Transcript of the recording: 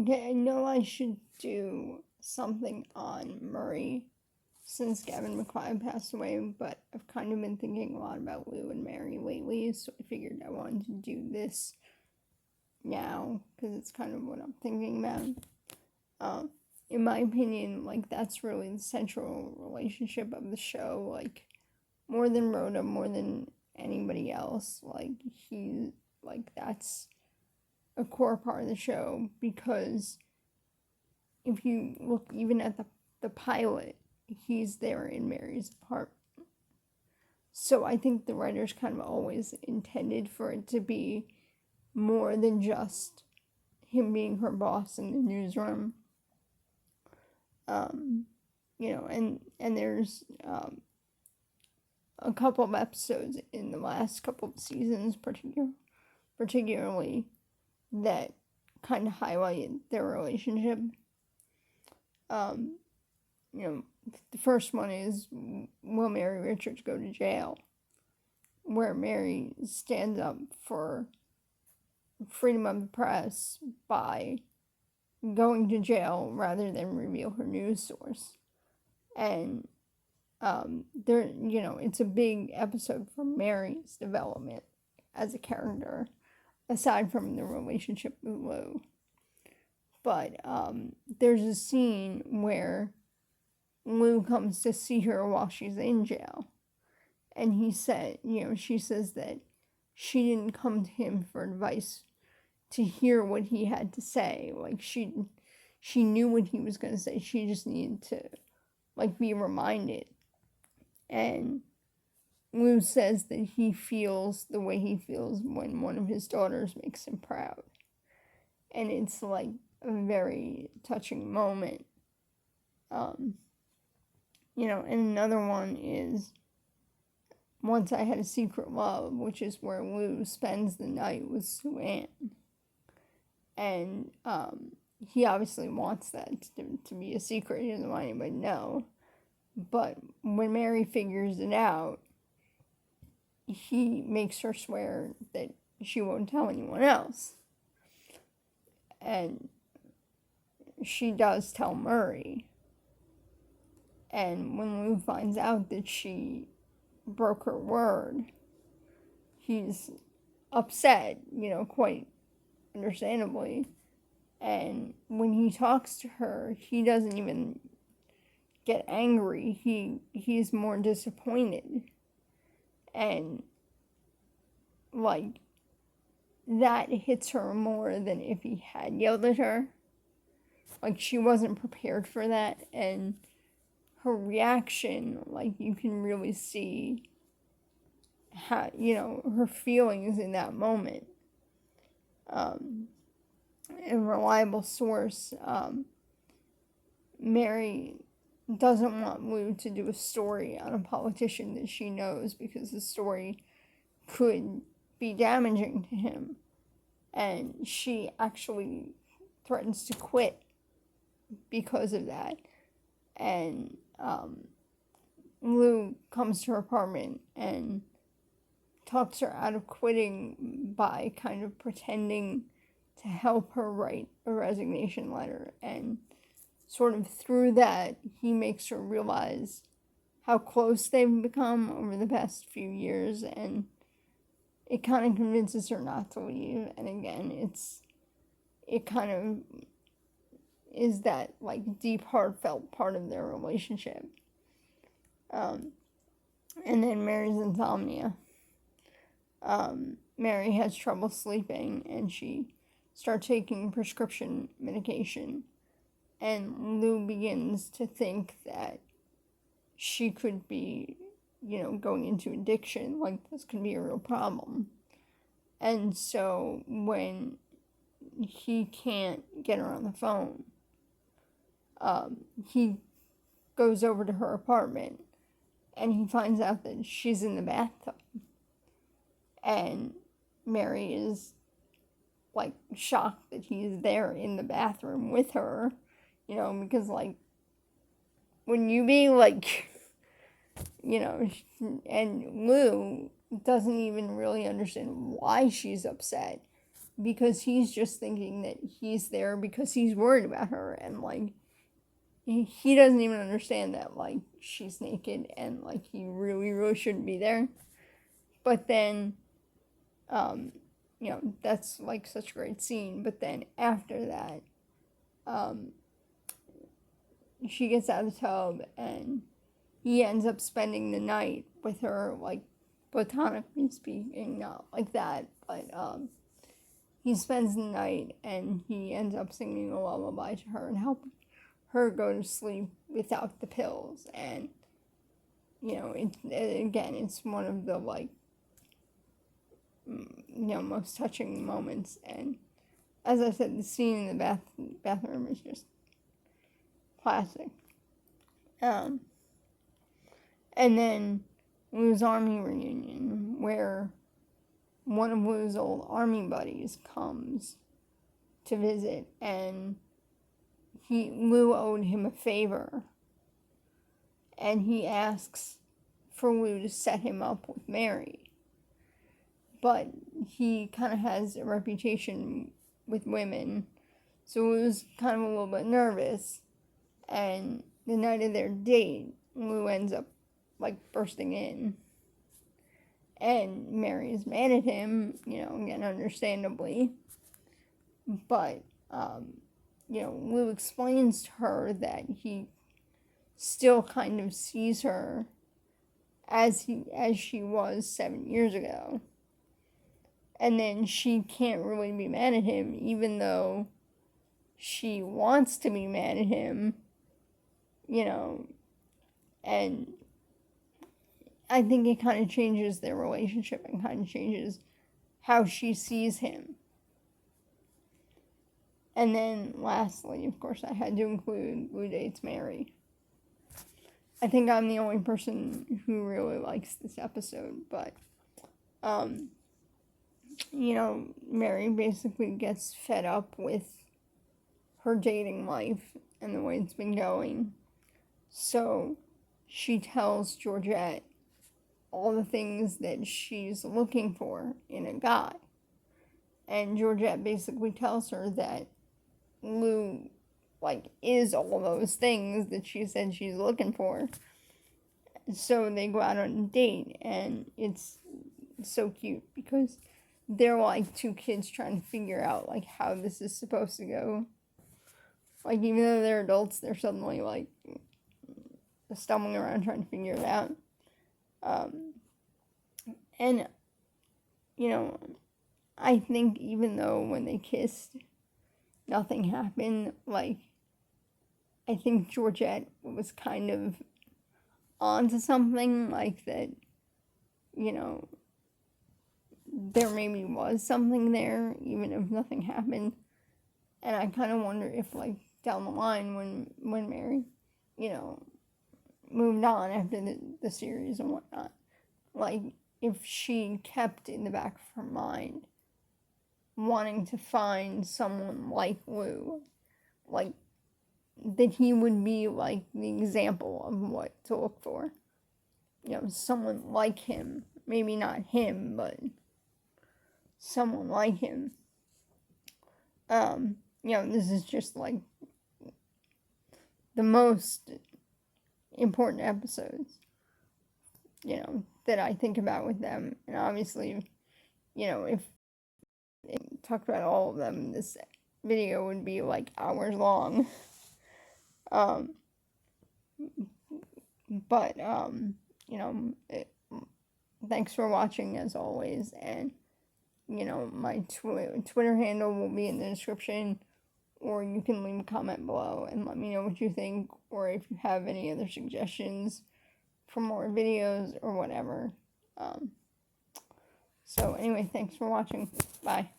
Okay, I know I should do something on Murray since Gavin McLeod passed away, but I've kind of been thinking a lot about Lou and Mary lately, so I figured I wanted to do this now, because it's kind of what I'm thinking about. In my opinion, like, that's really the central relationship of the show, like, more than Rhoda, more than anybody else, that's a core part of the show, because if you look even at the pilot, he's there in Mary's apartment. So I think the writers kind of always intended for it to be more than just him being her boss in the newsroom. And there's a couple of episodes in the last couple of seasons, particularly, that kind of highlight their relationship. The first one is, will Mary Richards go to jail? Where Mary stands up for freedom of the press by going to jail rather than reveal her news source. And it's a big episode for Mary's development as a character, aside from the relationship with Lou. But there's a scene where Lou comes to see her while she's in jail. And she says that she didn't come to him for advice to hear what he had to say. Like, she knew what he was going to say. She just needed to, be reminded. And Lou says that he feels the way he feels when one of his daughters makes him proud. And it's, a very touching moment. And another one is Once I Had a Secret Love, which is where Lou spends the night with Sue Ann. And he obviously wants that to be a secret. He doesn't want anybody to know. But when Mary figures it out, he makes her swear that she won't tell anyone else. And she does tell Murray. And when Lou finds out that she broke her word, he's upset, quite understandably. And when he talks to her, he doesn't even get angry. He's more disappointed. And, that hits her more than if he had yelled at her. She wasn't prepared for that. And her reaction, you can really see how, her feelings in that moment. A reliable source, Mary doesn't want Lou to do a story on a politician that she knows, because the story could be damaging to him. And she actually threatens to quit because of that. And Lou comes to her apartment and talks her out of quitting by kind of pretending to help her write a resignation letter. And sort of through that, he makes her realize how close they've become over the past few years, and it kind of convinces her not to leave. And again, it kind of is that, deep, heartfelt part of their relationship. And then Mary's insomnia. Mary has trouble sleeping, and she starts taking prescription medication. And Lou begins to think that she could be, going into addiction. This could be a real problem. And so when he can't get her on the phone, he goes over to her apartment, and he finds out that she's in the bathtub. And Mary is, shocked that he's there in the bathroom with her, because, when you be, and Lou doesn't even really understand why she's upset, because he's just thinking that he's there because he's worried about her, and like he doesn't even understand that like she's naked and like he really shouldn't be there. But then that's like such a great scene. But then after that, she gets out of the tub and he ends up spending the night with her, like platonically speaking, not like that, but he spends the night and he ends up singing a lullaby to her and helping her go to sleep without the pills. And it's one of the like most touching moments. And as I said, the scene in the bathroom is just classic. And then Lou's army reunion, where one of Lou's old army buddies comes to visit, and Lou owed him a favor, and he asks for Lou to set him up with Mary. But he kind of has a reputation with women, so Lou's kind of a little bit nervous, and the night of their date, Lou ends up like bursting in, and Mary is mad at him, again, understandably, but Lou explains to her that he still kind of sees her as she was 7 years ago, and then she can't really be mad at him, even though she wants to be mad at him, and I think it kind of changes their relationship and kind of changes how she sees him. And then lastly, of course, I had to include Lou dates Mary. I think I'm the only person who really likes this episode, but Mary basically gets fed up with her dating life and the way it's been going. So she tells Georgette all the things that she's looking for in a guy. And Georgette basically tells her that Lou, is all those things that she said she's looking for. So they go out on a date, and it's so cute because they're like two kids trying to figure out, how this is supposed to go. Even though they're adults, they're suddenly, stumbling around trying to figure it out. And, I think even though when they kissed, nothing happened, I think Georgette was kind of onto something, that, there maybe was something there, even if nothing happened. And I kind of wonder if, down the line, when Mary, moved on after the series and whatnot, if she kept in the back of her mind wanting to find someone like Lou, that he would be, the example of what to look for. Someone like him. Maybe not him, but someone like him. This is just, the most important episodes, that I think about with them. And obviously, if I talked about all of them, this video would be, hours long. But, thanks for watching, as always, and, my Twitter handle will be in the description, or you can leave a comment below and let me know what you think, or if you have any other suggestions for more videos or whatever. So anyway, thanks for watching. Bye.